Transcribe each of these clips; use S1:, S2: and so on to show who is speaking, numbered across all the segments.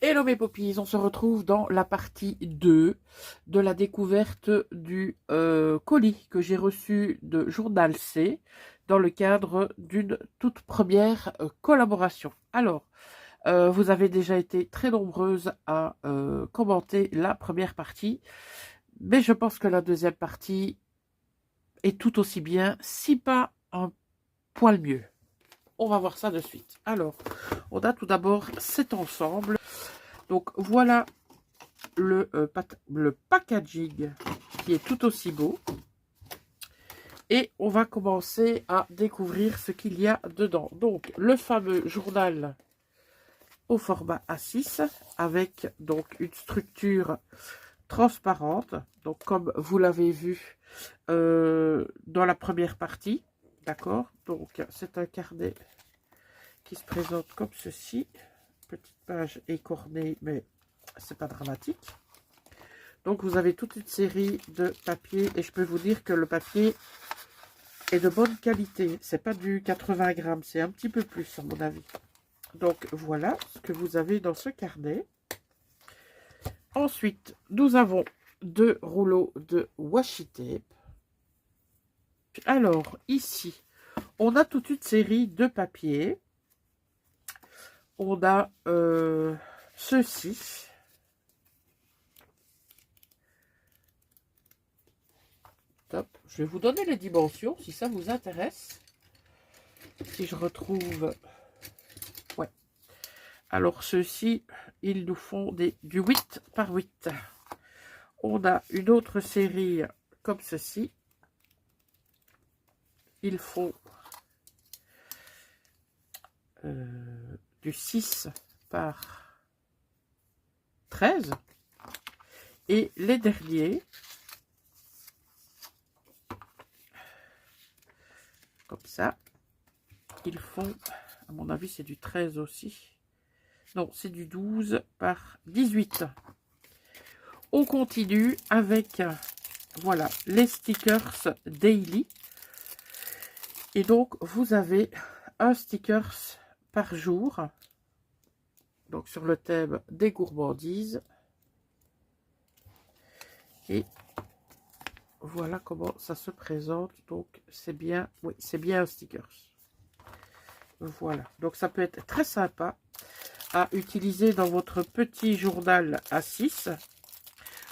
S1: Hello mes poppies, on se retrouve dans la partie 2 de la découverte du colis que j'ai reçu de Journal C dans le cadre d'une toute première collaboration. Alors, vous avez déjà été très nombreuses à commenter la première partie, mais je pense que la deuxième partie est tout aussi bien, si pas un poil mieux. On va voir ça de suite. Alors, on a tout d'abord cet ensemble. Donc voilà le packaging qui est tout aussi beau. Et on va commencer à découvrir ce qu'il y a dedans. Donc le fameux journal au format A6 avec donc une structure transparente. Donc comme vous l'avez vu dans la première partie. D'accord? Donc c'est un carnet qui se présente comme ceci. Petite page écornée, mais c'est pas dramatique. Donc vous avez toute une série de papiers et je peux vous dire que le papier est de bonne qualité. C'est pas du 80 grammes, c'est un petit peu plus à mon avis. Donc voilà ce que vous avez dans ce carnet. Ensuite, nous avons 2 rouleaux de washi tape. Alors ici, on a toute une série de papiers. On a ceci. Top. Je vais vous donner les dimensions si ça vous intéresse. Si je retrouve... Ouais. Alors ceux-ci, ils nous font du 8 par 8. On a une autre série comme ceci. Ils font du 6 par 13. Et les derniers, comme ça, ils font, à mon avis, c'est du 13 aussi. Non, c'est du 12 par 18. On continue avec, voilà, les stickers daily. Et donc, vous avez un stickers par jour. Donc, sur le thème des gourmandises. Et voilà comment ça se présente. Donc, c'est bien, oui, c'est bien un stickers. Voilà. Donc, ça peut être très sympa à utiliser dans votre petit journal A6.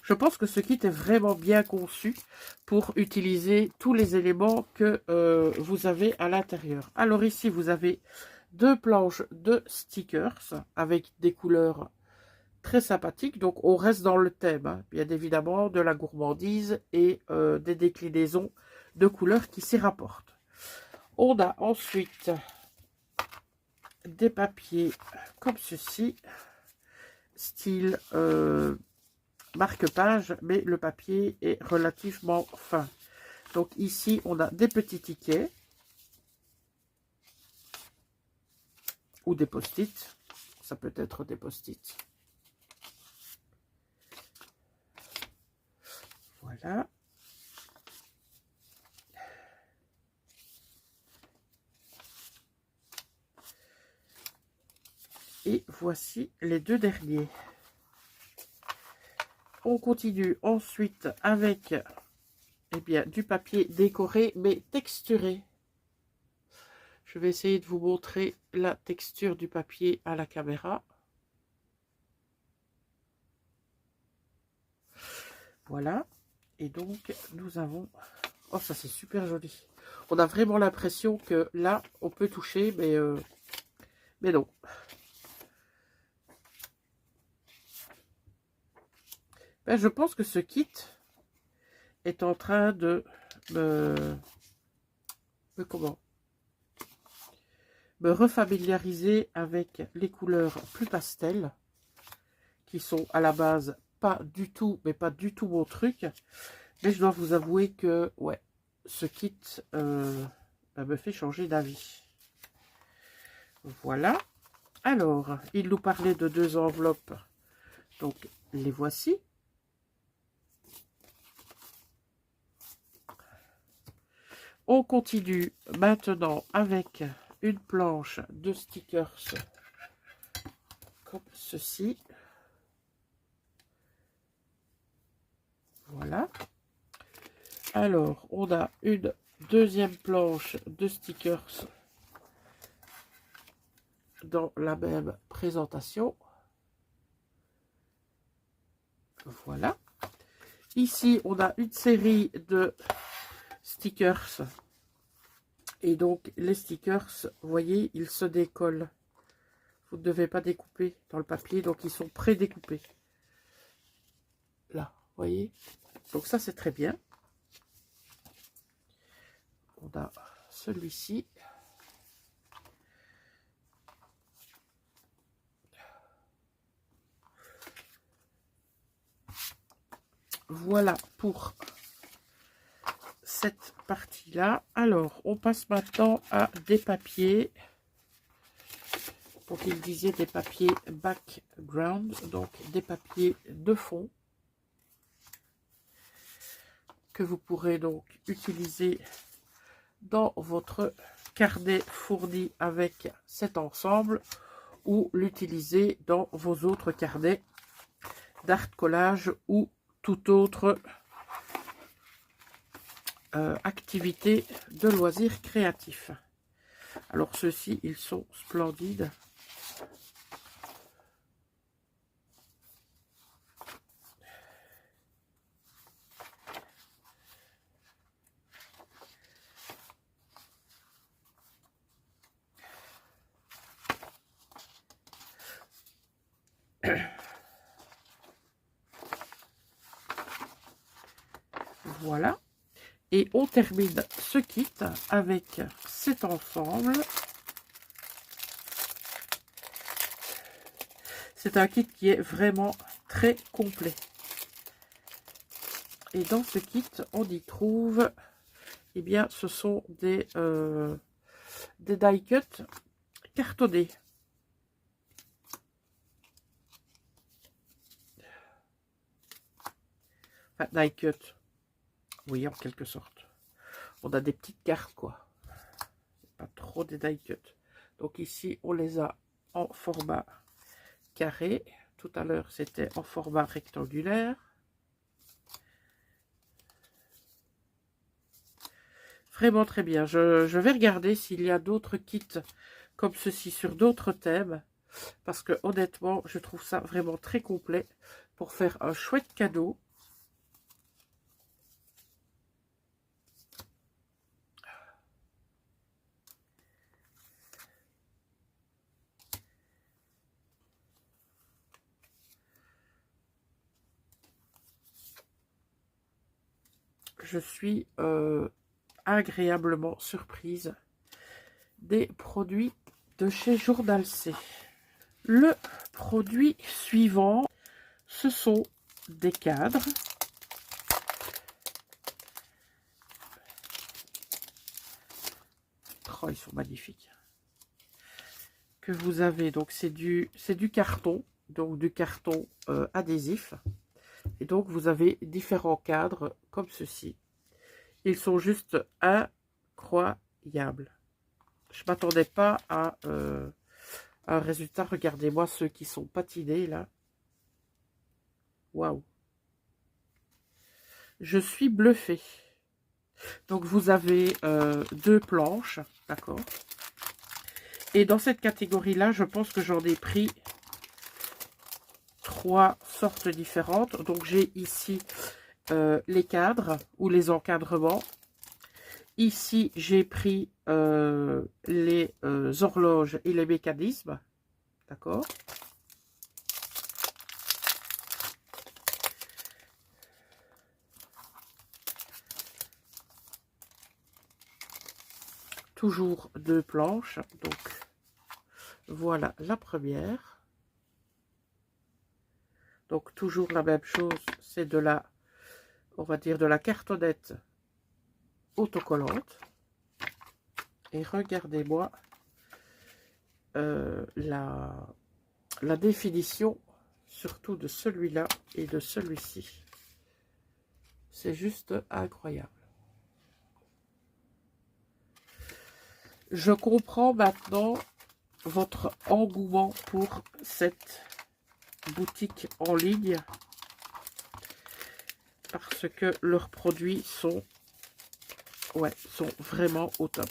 S1: Je pense que ce kit est vraiment bien conçu pour utiliser tous les éléments que vous avez à l'intérieur. Alors ici, vous avez 2 planches de stickers avec des couleurs très sympathiques. Donc, on reste dans le thème, hein, bien évidemment, de la gourmandise et des déclinaisons de couleurs qui s'y rapportent. On a ensuite des papiers comme ceci, style marque-page, mais le papier est relativement fin. Donc ici, on a des petits tickets ou des post-it. Ça peut être des post-it. Voilà. Et voici les 2 derniers. On continue ensuite avec eh bien, du papier décoré mais texturé. Je vais essayer de vous montrer la texture du papier à la caméra. Voilà. Et donc, nous avons... Oh, ça c'est super joli. On a vraiment l'impression que là, on peut toucher, mais non. Ben, je pense que ce kit est en train de me refamiliariser avec les couleurs plus pastel, qui sont à la base pas du tout, mais pas du tout mon truc. Mais je dois vous avouer que, ouais, ce kit me fait changer d'avis. Voilà. Alors, il nous parlait de 2 enveloppes. Donc, les voici. On continue maintenant avec une planche de stickers comme ceci. Voilà. Alors, on a une deuxième planche de stickers dans la même présentation. Voilà. Ici, on a une série de stickers. Et donc, les stickers, vous voyez, ils se décollent. Vous ne devez pas découper dans le papier, donc ils sont pré-découpés. Là, vous voyez. Donc ça, c'est très bien. On a celui-ci. Voilà pour cette partie-là. Alors, on passe maintenant à des papiers. Donc, il disait des papiers background, donc des papiers de fond que vous pourrez donc utiliser dans votre carnet fourni avec cet ensemble ou l'utiliser dans vos autres carnets d'art collage ou toute autre activité de loisirs créatifs. Alors ceux-ci, ils sont splendides. Voilà. Et on termine ce kit avec cet ensemble. C'est un kit qui est vraiment très complet. Et dans ce kit, on y trouve, eh bien, ce sont des die cuts cartonnés. Enfin, die cut. Oui, en quelque sorte. On a des petites cartes, quoi. Pas trop des die cut. Donc ici, on les a en format carré. Tout à l'heure, c'était en format rectangulaire. Vraiment très bien. Je vais regarder s'il y a d'autres kits comme ceci sur d'autres thèmes. Parce que honnêtement, je trouve ça vraiment très complet pour faire un chouette cadeau. Je suis agréablement surprise des produits de chez Journal C. Le produit suivant, ce sont des cadres. Oh, ils sont magnifiques. Que vous avez, donc c'est du carton, donc du carton adhésif. Et donc vous avez différents cadres comme ceci. Ils sont juste incroyables. Je m'attendais pas à un résultat. Regardez-moi ceux qui sont patinés là. Waouh! Je suis bluffée. Donc vous avez deux planches, d'accord? Et dans cette catégorie-là, je pense que j'en ai pris 3 sortes différentes. Donc j'ai ici les cadres ou les encadrements. Ici, j'ai pris les horloges et les mécanismes. D'accord? Toujours deux planches. Donc, voilà la première. Donc, toujours la même chose. C'est de la, on va dire, de la cartonnette autocollante. Et regardez-moi la définition, surtout de celui-là et de celui-ci. C'est juste incroyable. Je comprends maintenant votre engouement pour cette boutique en ligne parce que leurs produits sont, sont vraiment au top.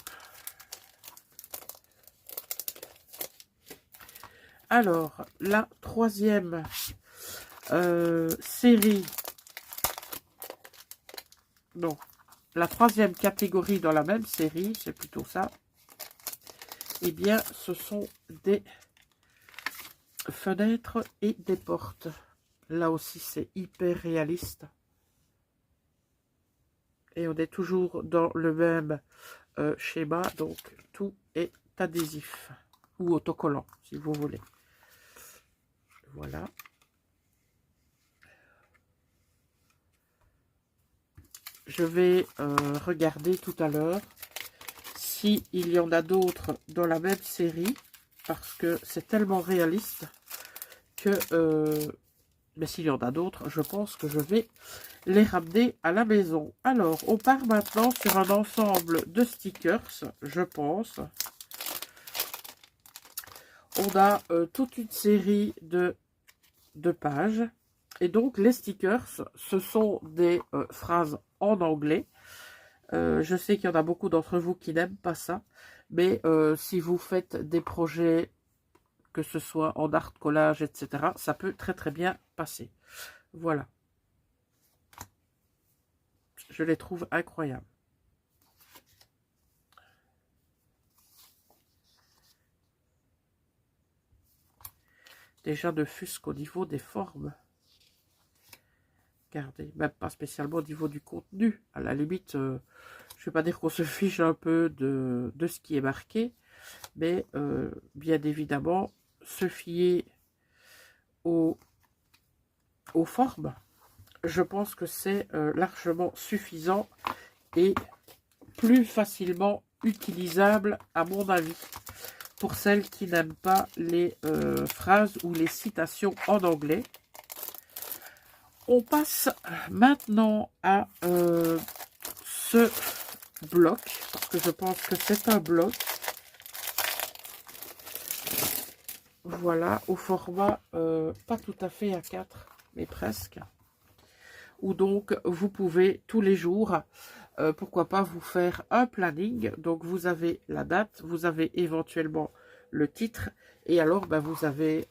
S1: Alors, la troisième série, non, la troisième catégorie dans la même série, c'est plutôt ça, eh bien, ce sont des fenêtres et des portes. Là aussi, c'est hyper réaliste. Et on est toujours dans le même schéma, donc tout est adhésif ou autocollant, si vous voulez. Voilà. Je vais regarder tout à l'heure s'il y en a d'autres dans la même série, parce que c'est tellement réaliste que, mais s'il y en a d'autres, je pense que je vais les ramener à la maison. Alors, on part maintenant sur un ensemble de stickers, je pense. On a toute une série de pages. Et donc, les stickers, ce sont des phrases en anglais. Je sais qu'il y en a beaucoup d'entre vous qui n'aiment pas ça. Mais si vous faites des projets, que ce soit en art collage, etc., ça peut très très bien passer. Voilà. Je les trouve incroyables. Déjà, ne fût-ce qu'au niveau des formes. Regardez, même pas spécialement au niveau du contenu. À la limite, je ne vais pas dire qu'on se fiche un peu de ce qui est marqué, mais bien évidemment, se fier aux formes, je pense que c'est largement suffisant et plus facilement utilisable, à mon avis, pour celles qui n'aiment pas les phrases ou les citations en anglais. On passe maintenant à ce bloc, parce que je pense que c'est un bloc. Voilà, au format pas tout à fait A4, mais presque. Où donc vous pouvez tous les jours, pourquoi pas vous faire un planning. Donc vous avez la date, vous avez éventuellement le titre, et alors ben, vous avez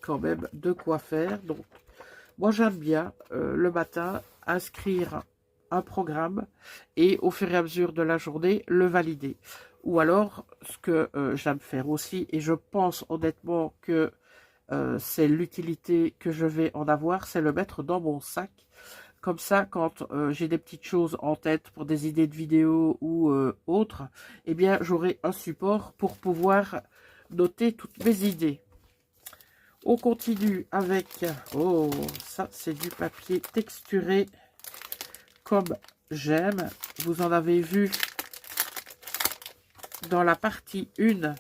S1: quand même de quoi faire. Donc moi j'aime bien le matin inscrire un programme et au fur et à mesure de la journée le valider. Ou alors ce que j'aime faire aussi, et je pense honnêtement que c'est l'utilité que je vais en avoir, c'est le mettre dans mon sac. Comme ça, quand j'ai des petites choses en tête pour des idées de vidéos ou autres, eh bien, j'aurai un support pour pouvoir noter toutes mes idées. On continue avec, oh, ça c'est du papier texturé comme j'aime. Vous en avez vu dans la partie 1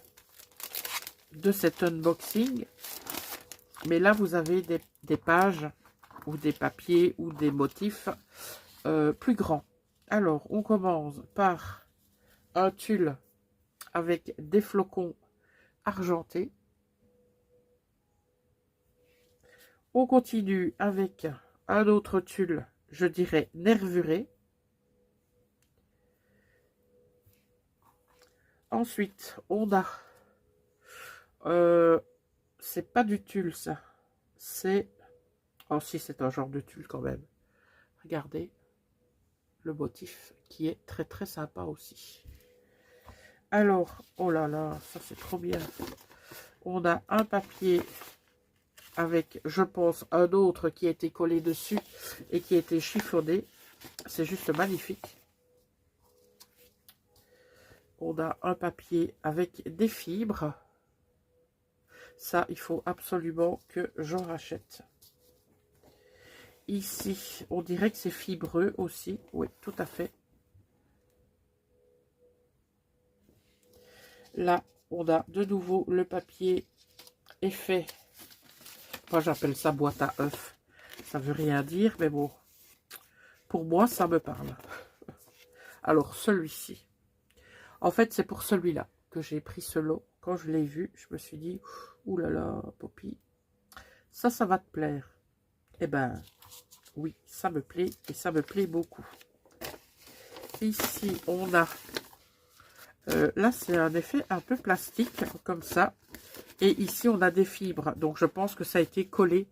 S1: de cet unboxing. Mais là, vous avez des pages ou des papiers ou des motifs plus grands. Alors, on commence par un tulle avec des flocons argentés. On continue avec un autre tulle, je dirais nervuré. Ensuite, on a... c'est pas du tulle, ça. C'est... Oh si, c'est un genre de tulle quand même. Regardez le motif qui est très très sympa aussi. Alors, oh là là, ça c'est trop bien. On a un papier avec, je pense, un autre qui a été collé dessus et qui a été chiffonné. C'est juste magnifique. On a un papier avec des fibres. Ça, il faut absolument que j'en rachète. Ici, on dirait que c'est fibreux aussi. Oui, tout à fait. Là, on a de nouveau le papier effet. Moi, j'appelle ça boîte à œufs. Ça veut rien dire, mais bon. Pour moi, ça me parle. Alors, celui-ci. En fait, c'est pour celui-là que j'ai pris ce lot. Quand je l'ai vu, je me suis dit, ouh là là, Poppy, ça va te plaire. Eh ben, oui, ça me plaît et ça me plaît beaucoup. Ici, on a, là c'est un effet un peu plastique, comme ça. Et ici, on a des fibres. Donc, je pense que ça a été collé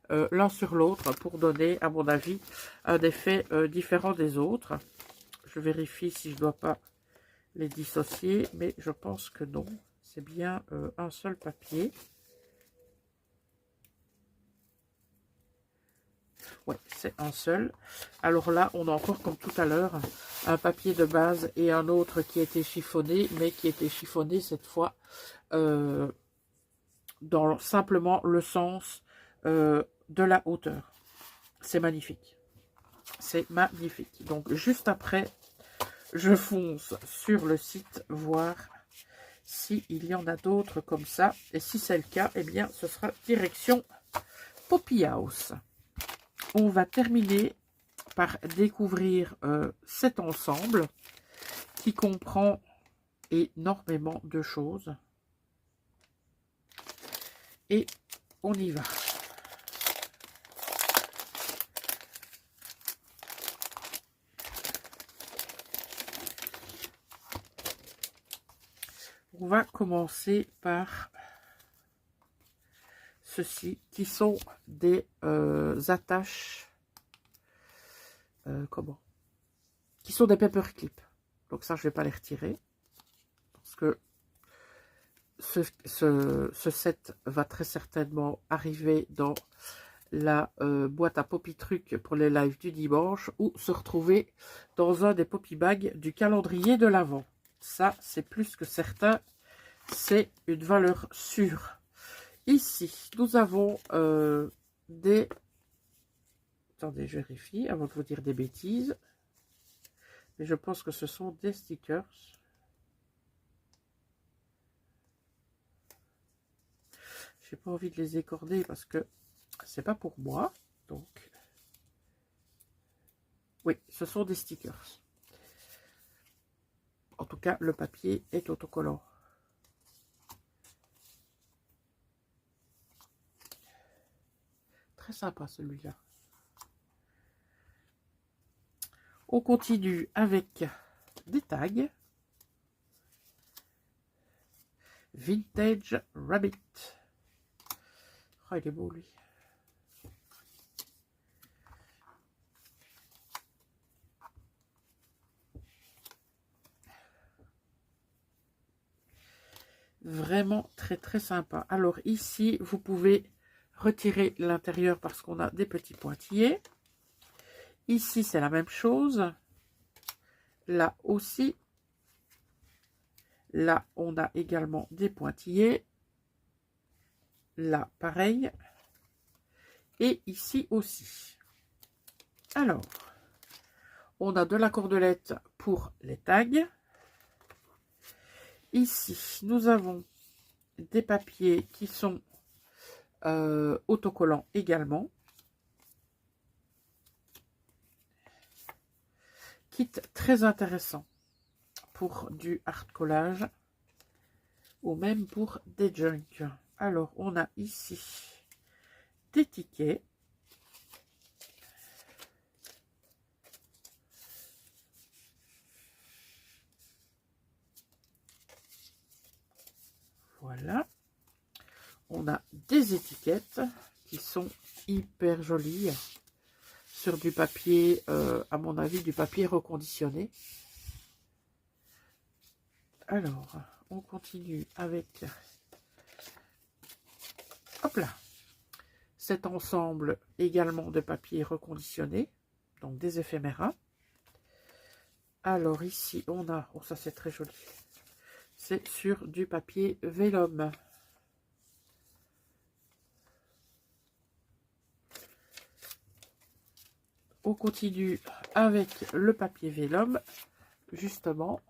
S1: l'un sur l'autre pour donner, à mon avis, un effet différent des autres. Je vérifie si je ne dois pas les dissocier, mais je pense que non. C'est bien un seul papier. Ouais, c'est un seul. Alors là, on a encore, comme tout à l'heure, un papier de base et un autre qui a été chiffonné, mais qui a été chiffonné cette fois dans simplement le sens de la hauteur. C'est magnifique. C'est magnifique. Donc, juste après, je fonce sur le site voir s'il y en a d'autres comme ça. Et si c'est le cas, eh bien, ce sera direction Poppy House. On va terminer par découvrir cet ensemble qui comprend énormément de choses. Et on y va. On va commencer par ceci qui sont des attaches, qui sont des paperclips. Donc ça, je ne vais pas les retirer parce que ce set va très certainement arriver dans la boîte à Poppy Trucs pour les lives du dimanche ou se retrouver dans un des Poppy Bags du calendrier de l'Avent. Ça, c'est plus que certain. C'est une valeur sûre. Ici, nous avons des... Attendez, je vérifie avant de vous dire des bêtises. Mais je pense que ce sont des stickers. J'ai pas envie de les écorner parce que c'est pas pour moi. Donc, oui, ce sont des stickers. En tout cas, le papier est autocollant. Très sympa celui-là. On continue avec des tags. Vintage Rabbit. Oh, il est beau lui. Vraiment très très sympa. Alors ici, vous pouvez retirer l'intérieur parce qu'on a des petits pointillés. Ici, c'est la même chose. Là aussi. Là, on a également des pointillés. Là, pareil. Et ici aussi. Alors, on a de la cordelette pour les tags. Ici, nous avons des papiers qui sont autocollants également. Kit très intéressant pour du art collage ou même pour des junk. Alors, on a ici des tickets. Voilà. On a des étiquettes qui sont hyper jolies sur du papier, à mon avis, du papier reconditionné. Alors, on continue avec, hop là, cet ensemble également de papier reconditionné, donc des éphéméras. Alors ici, on a, oh ça c'est très joli, c'est sur du papier vélum. On continue avec le papier vélum, justement.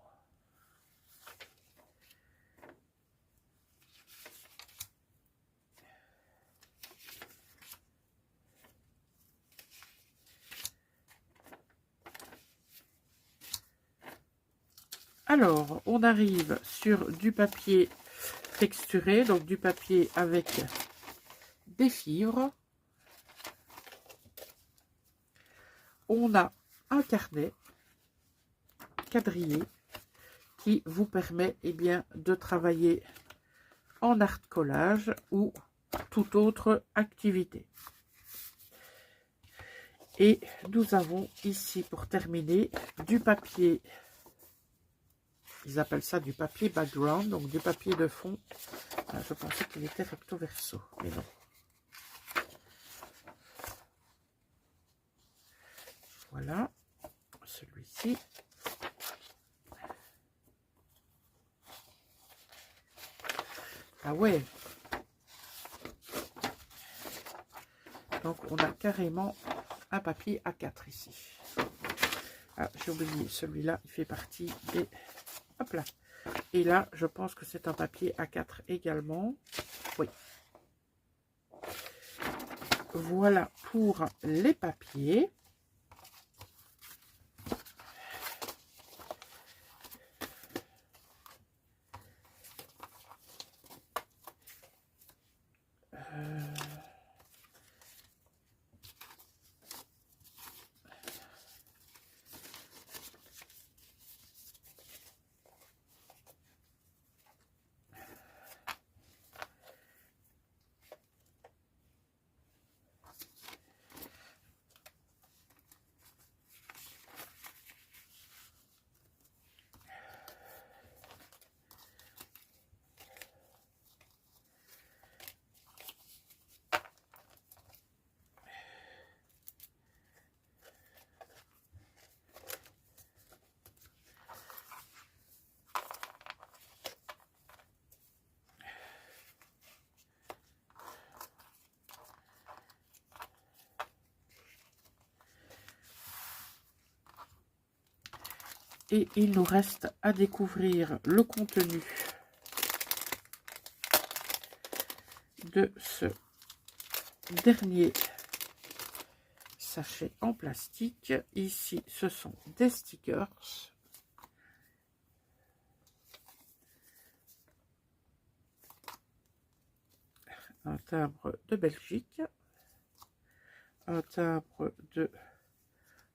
S1: Alors, on arrive sur du papier texturé, donc du papier avec des fibres. On a un carnet quadrillé qui vous permet bien, de travailler en art collage ou toute autre activité. Et nous avons ici, pour terminer, du papier, ils appellent ça du papier background, donc du papier de fond. Je pensais qu'il était recto verso, mais non. Voilà, celui-ci. Ah ouais. Donc on a carrément un papier A4 ici. Ah, j'ai oublié, celui-là, il fait partie des... Hop là. Et là, je pense que c'est un papier A4 également. Oui. Voilà pour les papiers. Et il nous reste à découvrir le contenu de ce dernier sachet en plastique. Ici, ce sont des stickers. Un timbre de Belgique. Un timbre de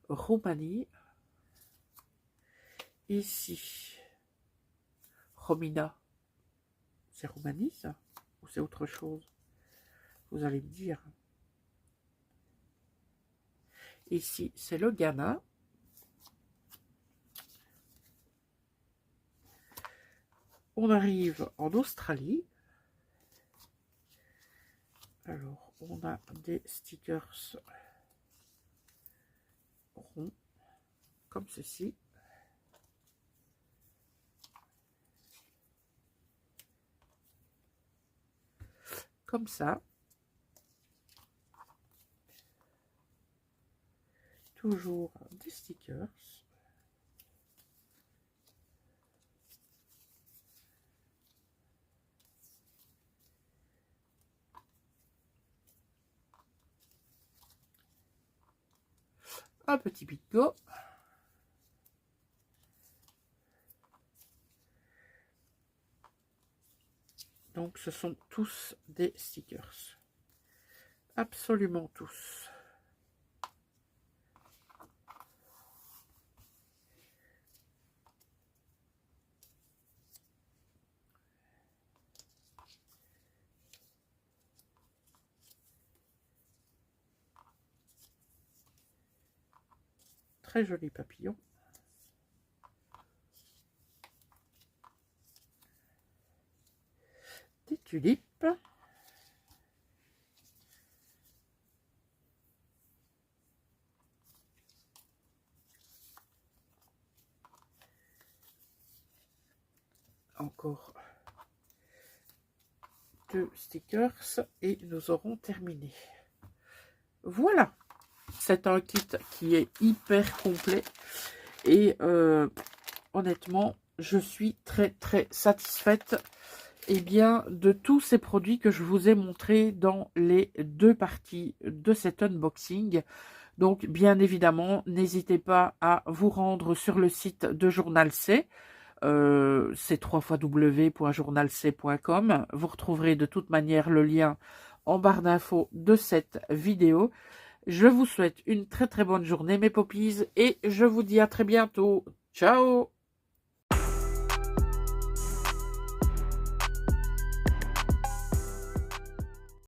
S1: Roumanie. Ici, Romina, c'est Roumanie ça? Ou c'est autre chose? Vous allez me dire. Ici, c'est le Ghana. On arrive en Australie. Alors, on a des stickers ronds, comme ceci. Comme ça. Toujours des stickers. Un petit bingo. Donc, ce sont tous des stickers. Absolument tous. Très joli papillon. Des tulipes. Encore deux stickers et nous aurons terminé. Voilà, c'est un kit qui est hyper complet et honnêtement, je suis très satisfaite de tous ces produits que je vous ai montrés dans les deux parties de cet unboxing. Donc, bien évidemment, n'hésitez pas à vous rendre sur le site de Journal C. c'est www.journalc.com. Vous retrouverez de toute manière le lien en barre d'infos de cette vidéo. Je vous souhaite une très très bonne journée mes poppies et je vous dis à très bientôt. Ciao!